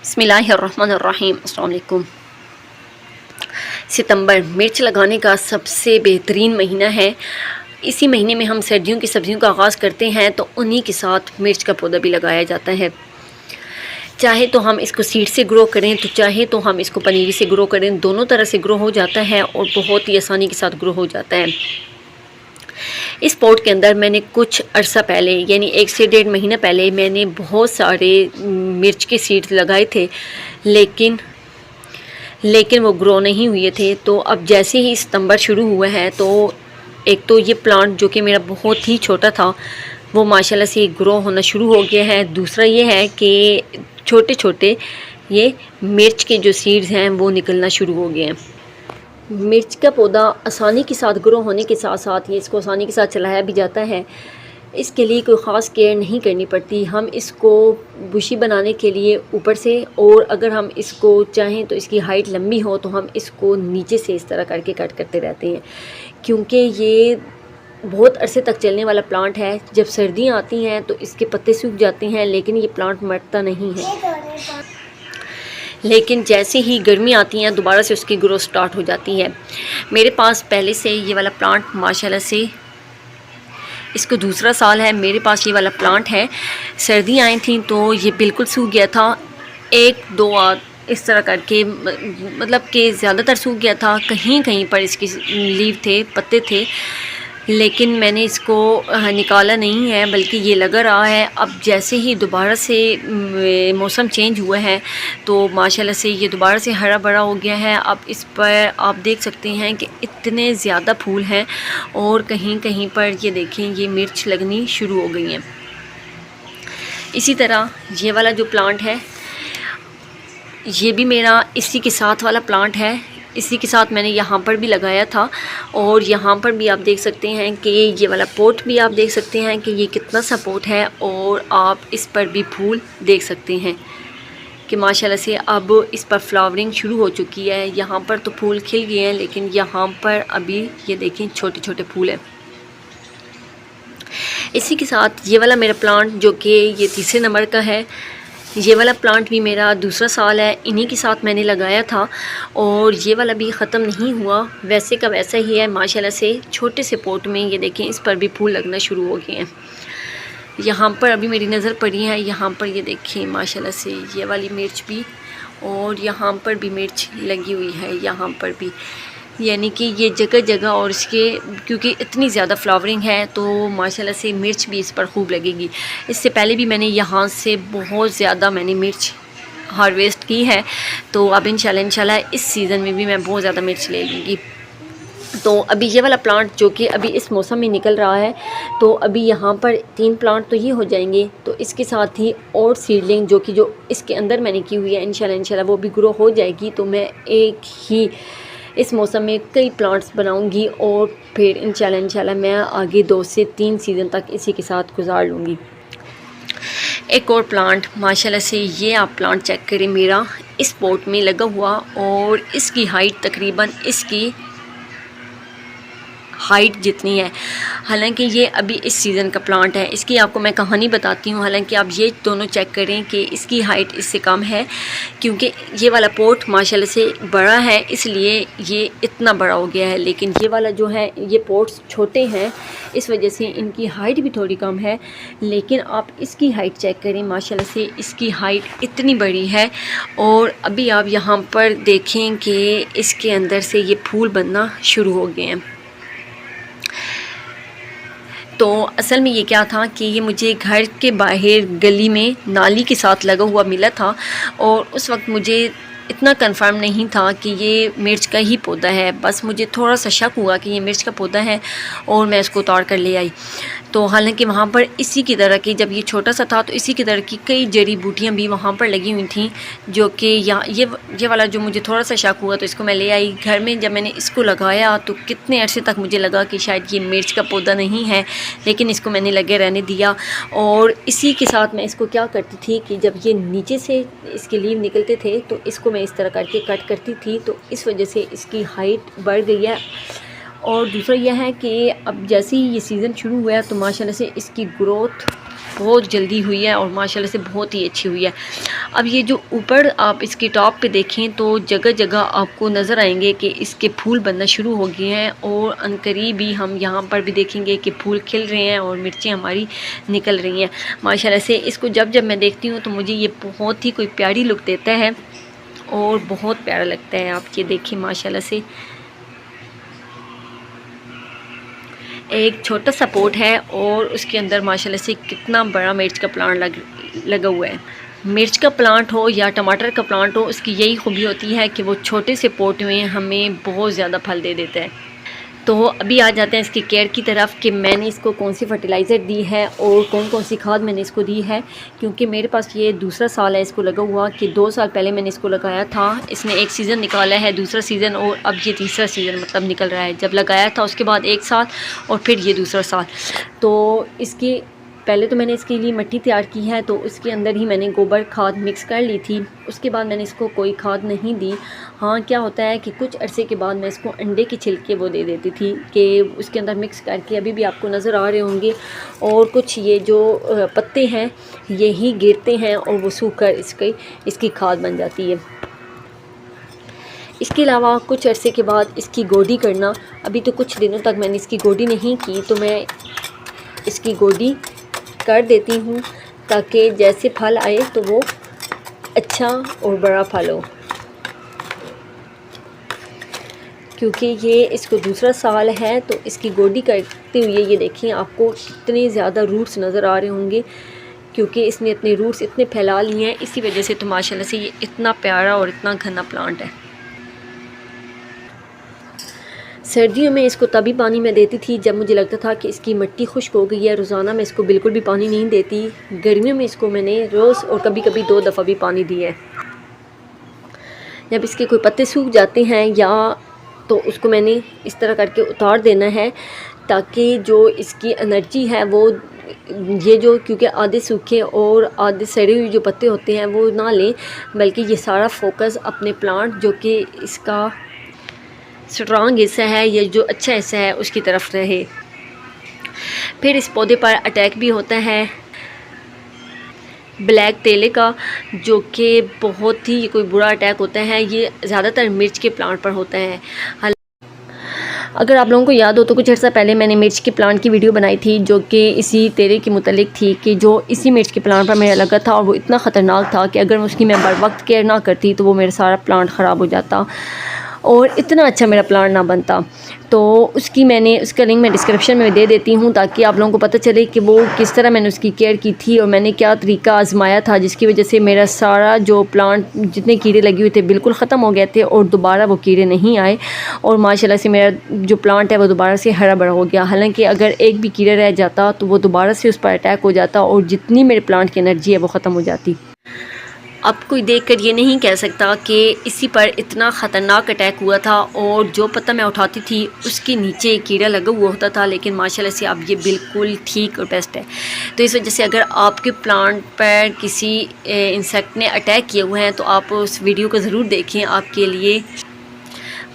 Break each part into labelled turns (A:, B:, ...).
A: बिस्मिल्लाहिर्रहमानिर्रहीम। अस्सलाम वालेकुम। सितंबर मिर्च लगाने का सबसे बेहतरीन महीना है। इसी महीने में हम सर्दियों की सब्जियों का आगाज़ करते हैं, तो उन्हीं के साथ मिर्च का पौधा भी लगाया जाता है। चाहे तो हम इसको सीड से ग्रो करें, तो चाहे तो हम इसको पनीरी से ग्रो करें, दोनों तरह से ग्रो हो जाता है और बहुत ही आसानी के साथ ग्रो हो जाता है। इस पॉट के अंदर मैंने कुछ अरसा पहले, यानी 1 से 1.5 महीना पहले, मैंने बहुत सारे मिर्च के सीड्स लगाए थे, लेकिन वो ग्रो नहीं हुए थे। तो अब जैसे ही सितंबर शुरू हुआ है, तो एक तो ये प्लांट जो कि मेरा बहुत ही छोटा था, वो माशाल्लाह से ग्रो होना शुरू हो गया है। दूसरा ये है कि छोटे छोटे ये मिर्च के जो सीड्स हैं वो निकलना शुरू हो गए हैं। मिर्च का पौधा आसानी के साथ ग्रो होने के साथ साथ ये इसको आसानी के साथ चलाया भी जाता है। इसके लिए कोई ख़ास केयर नहीं करनी पड़ती। हम इसको बुशी बनाने के लिए ऊपर से, और अगर हम इसको चाहें तो इसकी हाइट लंबी हो तो हम इसको नीचे से इस तरह करके कट करते रहते हैं, क्योंकि ये बहुत अरसे तक चलने वाला प्लांट है। जब सर्दियाँ आती हैं तो इसके पत्ते सूख जाते हैं, लेकिन ये प्लांट मरता नहीं है। लेकिन जैसे ही गर्मी आती हैं, दोबारा से उसकी ग्रोथ स्टार्ट हो जाती है। मेरे पास पहले से ये वाला प्लांट माशाल्लाह से, इसको दूसरा साल है मेरे पास ये वाला प्लांट है। सर्दी आई थी तो ये बिल्कुल सूख गया था, 1-2 इस तरह करके, मतलब कि ज़्यादातर सूख गया था। कहीं कहीं पर इसकी लीव थे, पत्ते थे, लेकिन मैंने इसको निकाला नहीं है, बल्कि ये लगा रहा है। अब जैसे ही दोबारा से मौसम चेंज हुआ है, तो माशाल्लाह से ये दोबारा से हरा भरा हो गया है। अब इस पर आप देख सकते हैं कि इतने ज़्यादा फूल हैं, और कहीं कहीं पर ये देखें, ये मिर्च लगनी शुरू हो गई हैं। इसी तरह ये वाला जो प्लांट है, ये भी मेरा इसी के साथ वाला प्लांट है। इसी के साथ मैंने यहाँ पर भी लगाया था, और यहाँ पर भी आप देख सकते हैं कि ये वाला पोट भी आप देख सकते हैं कि ये कितना सा पोट है, और आप इस पर भी फूल देख सकते हैं कि माशाल्लाह से अब इस पर फ्लावरिंग शुरू हो चुकी है। यहाँ पर तो फूल खिल गए हैं, लेकिन यहाँ पर अभी ये देखें छोटे छोटे फूल हैं। इसी के साथ ये वाला मेरा प्लांट जो कि ये तीसरे नंबर का है, ये वाला प्लांट भी मेरा दूसरा साल है। इन्हीं के साथ मैंने लगाया था, और ये वाला भी ख़त्म नहीं हुआ, वैसे का वैसा ही है माशाल्लाह से। छोटे से पोट में ये देखें, इस पर भी फूल लगना शुरू हो गए हैं। यहाँ पर अभी मेरी नज़र पड़ी है, यहाँ पर ये देखें माशाल्लाह से ये वाली मिर्च भी, और यहाँ पर भी मिर्च लगी हुई है, यहाँ पर भी, यानी कि ये जगह जगह। और इसके क्योंकि इतनी ज़्यादा फ्लावरिंग है, तो माशाल्लाह से मिर्च भी इस पर खूब लगेगी। इससे पहले भी मैंने यहाँ से बहुत ज़्यादा मिर्च हार्वेस्ट की है, तो अब इंशाल्लाह इस सीज़न में भी मैं बहुत ज़्यादा मिर्च ले लूँगी। तो अभी ये वाला प्लांट जो कि अभी इस मौसम में निकल रहा है, तो अभी यहाँ पर 3 प्लांट तो ये हो जाएंगे। तो इसके साथ ही और सीडलिंग जो इसके अंदर मैंने की हुई है, इंशाल्लाह वो भी ग्रो हो जाएगी। तो मैं एक ही इस मौसम में कई प्लांट्स बनाऊंगी, और फिर इंशाल्लाह मैं आगे 2 से 3 सीज़न तक इसी के साथ गुजार लूँगी। एक और प्लांट माशाल्लाह से, ये आप प्लांट चेक करें, मेरा इस पॉट में लगा हुआ, और इसकी हाइट तकरीबन इसकी हाइट जितनी है। हालांकि ये अभी इस सीज़न का प्लांट है। इसकी आपको मैं कहानी बताती हूँ। हालांकि आप ये दोनों चेक करें कि इसकी हाइट इससे कम है, क्योंकि ये वाला पोट माशाल्लाह से बड़ा है, इसलिए ये इतना बड़ा हो गया है। लेकिन ये वाला जो है, ये पोट्स छोटे हैं, इस वजह से इनकी हाइट भी थोड़ी कम है। लेकिन आप इसकी हाइट चेक करें, माशाल्लाह से इसकी हाइट इतनी बड़ी है। और अभी आप यहाँ पर देखें कि इसके अंदर से ये फूल बनना शुरू हो गए हैं। तो असल में ये क्या था कि ये मुझे घर के बाहर गली में नाली के साथ लगा हुआ मिला था, और उस वक्त मुझे इतना कंफर्म नहीं था कि ये मिर्च का ही पौधा है। बस मुझे थोड़ा सा शक हुआ कि ये मिर्च का पौधा है, और मैं इसको उतार कर ले आई। तो हालांकि वहाँ पर इसी की तरह की, जब ये छोटा सा था तो इसी की तरह की कई जड़ी बूटियाँ भी वहाँ पर लगी हुई थी, जो कि ये वाला जो मुझे थोड़ा सा शक हुआ, तो इसको मैं ले आई घर में। जब मैंने इसको लगाया तो कितने अरसे तक मुझे लगा कि शायद ये मिर्च का पौधा नहीं है, लेकिन इसको मैंने लगे रहने दिया। और इसी के साथ मैं इसको क्या करती थी कि जब ये नीचे से इसके लीव निकलते थे, तो इसको मैं इस तरह करके कट करती थी, तो इस वजह से इसकी हाइट बढ़ गई है। और दूसरा यह है कि अब जैसे ही ये सीज़न शुरू हुआ है, तो माशाल्लाह से इसकी ग्रोथ बहुत जल्दी हुई है और माशाल्लाह से बहुत ही अच्छी हुई है। अब ये जो ऊपर आप इसकी टॉप पे देखें तो जगह जगह आपको नज़र आएंगे कि इसके फूल बनना शुरू हो गए हैं और अनकरीब भी हम यहाँ पर भी देखेंगे कि फूल खिल रहे हैं और मिर्चें हमारी निकल रही हैं माशाल्लाह से। इसको जब जब मैं देखती हूँ तो मुझे ये बहुत ही कोई प्यारी लुक देता है और बहुत प्यारा लगता है। आप ये देखिए माशाल्लाह से एक छोटा सा पोट है और उसके अंदर माशाल्लाह से कितना बड़ा मिर्च का प्लांट लगा हुआ है। मिर्च का प्लांट हो या टमाटर का प्लांट हो, उसकी यही खूबी होती है कि वो छोटे से पोट में हमें बहुत ज़्यादा फल दे देता है। तो अभी आ जाते हैं इसकी केयर की तरफ कि मैंने इसको कौन सी फर्टिलाइज़र दी है और कौन कौन सी खाद मैंने इसको दी है। क्योंकि मेरे पास ये दूसरा साल है इसको लगा हुआ कि 2 साल पहले मैंने इसको लगाया था। इसने एक सीज़न निकाला है, दूसरा सीज़न, और अब ये तीसरा सीज़न मतलब निकल रहा है। जब लगाया था उसके बाद 1 साल और फिर ये दूसरा साल। तो इसकी पहले तो मैंने इसके लिए मिट्टी तैयार की है, तो उसके अंदर ही मैंने गोबर खाद मिक्स कर ली थी। उसके बाद मैंने इसको कोई खाद नहीं दी। हाँ, क्या होता है कि कुछ अरसे के बाद मैं इसको अंडे के छिलके वो दे देती थी कि उसके अंदर मिक्स करके, अभी भी आपको नज़र आ रहे होंगे। और कुछ ये जो पत्ते हैं यही गिरते हैं और वो सूख कर इसकी खाद बन जाती है। इसके अलावा कुछ अरसे के बाद इसकी गोडी करना। अभी तो कुछ दिनों तक मैंने इसकी गोडी नहीं की, तो मैं इसकी गोडी कर देती हूँ ताकि जैसे फल आए तो वो अच्छा और बड़ा फल हो। क्योंकि ये इसको दूसरा साल है तो इसकी गोडी करते हुए ये देखिए आपको कितने ज़्यादा रूट्स नज़र आ रहे होंगे, क्योंकि इसने अपने रूट्स इतने फैला लिए हैं। इसी वजह से तो माशाल्लाह से ये इतना प्यारा और इतना घना प्लांट है। सर्दियों में इसको तभी पानी मैं देती थी जब मुझे लगता था कि इसकी मिट्टी खुश्क हो गई है। रोज़ाना मैं इसको बिल्कुल भी पानी नहीं देती। गर्मियों में इसको मैंने रोज़ और कभी कभी 2 दफ़ा भी पानी दिया है। जब इसके कोई पत्ते सूख जाते हैं या तो उसको मैंने इस तरह करके उतार देना है ताकि जो इसकी एनर्जी है वो ये जो, क्योंकि आधे सूखे और आधे सड़े हुए जो पत्ते होते हैं वो ना लें, बल्कि ये सारा फोकस अपने प्लांट जो कि इसका स्ट्रॉन्ग हिस्सा है, ये जो अच्छा हिस्सा है, उसकी तरफ रहे। फिर इस पौधे पर अटैक भी होता है ब्लैक तेले का, जो कि बहुत ही कोई बुरा अटैक होता है। ये ज़्यादातर मिर्च के प्लांट पर होता है। अगर आप लोगों को याद हो तो कुछ अर्सा पहले मैंने मिर्च के प्लांट की वीडियो बनाई थी जो कि इसी तेरे के मुतालिक थी कि जो इसी मिर्च के प्लांट पर मेरा लगा था और वो इतना ख़तरनाक था कि अगर उसकी मैं बर वक्त केयर ना करती तो वो मेरा सारा प्लांट ख़राब हो जाता और इतना अच्छा मेरा प्लांट ना बनता। तो उसका लिंक मैं डिस्क्रिप्शन में दे देती हूँ ताकि आप लोगों को पता चले कि वो किस तरह मैंने उसकी केयर की थी और मैंने क्या तरीका आजमाया था जिसकी वजह से मेरा सारा जो प्लांट जितने कीड़े लगे हुए थे बिल्कुल ख़त्म हो गए थे और दोबारा वो कीड़े नहीं आए और माशाल्लाह से मेरा जो प्लांट है वो दोबारा से हरा भरा हो गया। हालांकि अगर एक भी कीड़ा रह जाता तो वो दोबारा से उस पर अटैक हो जाता और जितनी मेरे प्लांट की एनर्जी है वो ख़त्म हो जाती। अब कोई देखकर ये नहीं कह सकता कि इसी पर इतना ख़तरनाक अटैक हुआ था और जो पत्ता मैं उठाती थी उसके नीचे कीड़ा लगा हुआ होता था, लेकिन माशाल्लाह से अब ये बिल्कुल ठीक और बेस्ट है। तो इस वजह से अगर आपके प्लांट पर किसी इंसेक्ट ने अटैक किए हुए हैं तो आप उस वीडियो को ज़रूर देखें, आपके लिए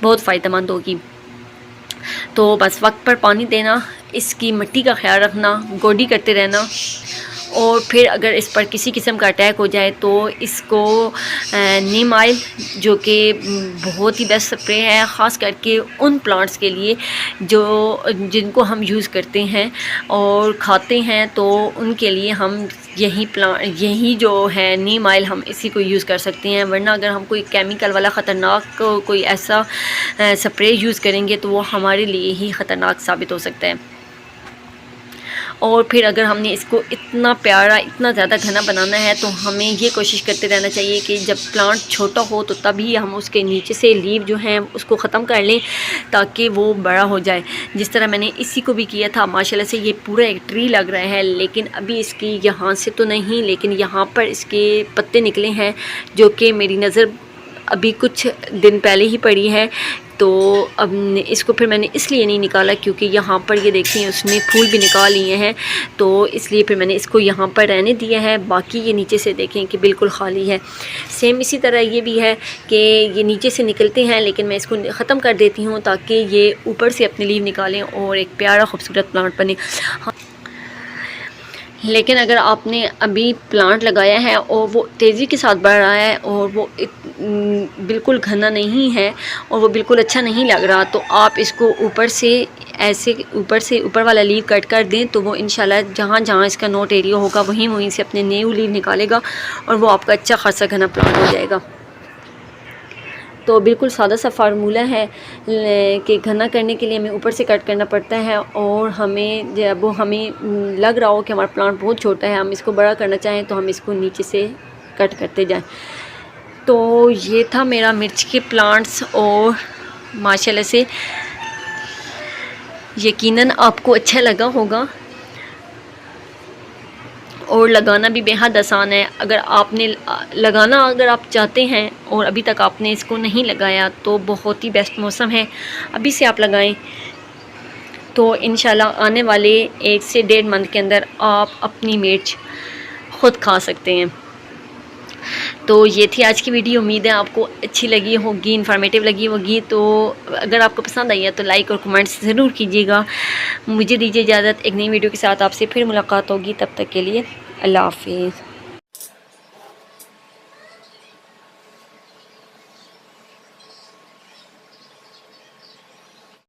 A: बहुत फ़ायदेमंद होगी। तो बस वक्त पर पानी देना, इसकी मिट्टी का ख्याल रखना, गोडी करते रहना और फिर अगर इस पर किसी किस्म का अटैक हो जाए तो इसको नीम ऑयल जो कि बहुत ही बेस्ट स्प्रे है ख़ास करके उन प्लांट्स के लिए जिनको हम यूज़ करते हैं और खाते हैं, तो उनके लिए हम यही जो है नीम ऑयल हम इसी को यूज़ कर सकते हैं। वरना अगर हम कोई केमिकल वाला ख़तरनाक कोई ऐसा स्प्रे यूज़ करेंगे तो वो हमारे लिए ही ख़तरनाक साबित हो सकता है। और फिर अगर हमने इसको इतना प्यारा इतना ज़्यादा घना बनाना है तो हमें ये कोशिश करते रहना चाहिए कि जब प्लांट छोटा हो तो तभी हम उसके नीचे से लीव जो हैं उसको ख़त्म कर लें ताकि वो बड़ा हो जाए। जिस तरह मैंने इसी को भी किया था, माशाल्लाह से ये पूरा एक ट्री लग रहा है, लेकिन अभी इसकी यहाँ से तो नहीं, लेकिन यहाँ पर इसके पत्ते निकले हैं जो कि मेरी नज़र अभी कुछ दिन पहले ही पड़ी है। तो अब इसको फिर मैंने इसलिए नहीं निकाला क्योंकि यहाँ पर ये देखें उसने फूल भी निकाल लिए हैं, तो इसलिए फिर मैंने इसको यहाँ पर रहने दिया है। बाकी ये नीचे से देखें कि बिल्कुल ख़ाली है। सेम इसी तरह ये भी है कि ये नीचे से निकलते हैं, लेकिन मैं इसको ख़त्म कर देती हूँ ताकि ये ऊपर से अपनी लीव निकालें और एक प्यारा खूबसूरत प्लांट बने। लेकिन अगर आपने अभी प्लांट लगाया है और वो तेज़ी के साथ बढ़ रहा है और वो बिल्कुल घना नहीं है और वो बिल्कुल अच्छा नहीं लग रहा, तो आप इसको ऊपर से ऐसे ऊपर वाला लीव कट कर दें, तो वो इंशाल्लाह जहाँ जहाँ इसका नोट एरिया होगा वहीं से अपने न्यू लीव निकालेगा और वो आपका अच्छा खासा घना प्लांट हो जाएगा। तो बिल्कुल सादा सा फार्मूला है कि घना करने के लिए हमें ऊपर से कट करना पड़ता है, और हमें जब वो हमें लग रहा हो कि हमारा प्लांट बहुत छोटा है, हम इसको बड़ा करना चाहें, तो हम इसको नीचे से कट करते जाएं। तो ये था मेरा मिर्च के प्लांट्स, और माशाल्लाह से यकीनन आपको अच्छा लगा होगा और लगाना भी बेहद आसान है। अगर आपने लगाना अगर आप चाहते हैं और अभी तक आपने इसको नहीं लगाया, तो बहुत ही बेस्ट मौसम है, अभी से आप लगाएं, तो इंशाल्लाह आने वाले 1 से 1.5 मंथ के अंदर आप अपनी मिर्च ख़ुद खा सकते हैं। तो ये थी आज की वीडियो, उम्मीद है आपको अच्छी लगी होगी, इन्फॉर्मेटिव लगी होगी। तो अगर आपको पसंद आई है तो लाइक और कमेंट्स ज़रूर कीजिएगा। मुझे दीजिए इजाज़त, एक नई वीडियो के साथ आपसे फिर मुलाकात होगी, तब तक के लिए अल्लाह हाफ़िज़।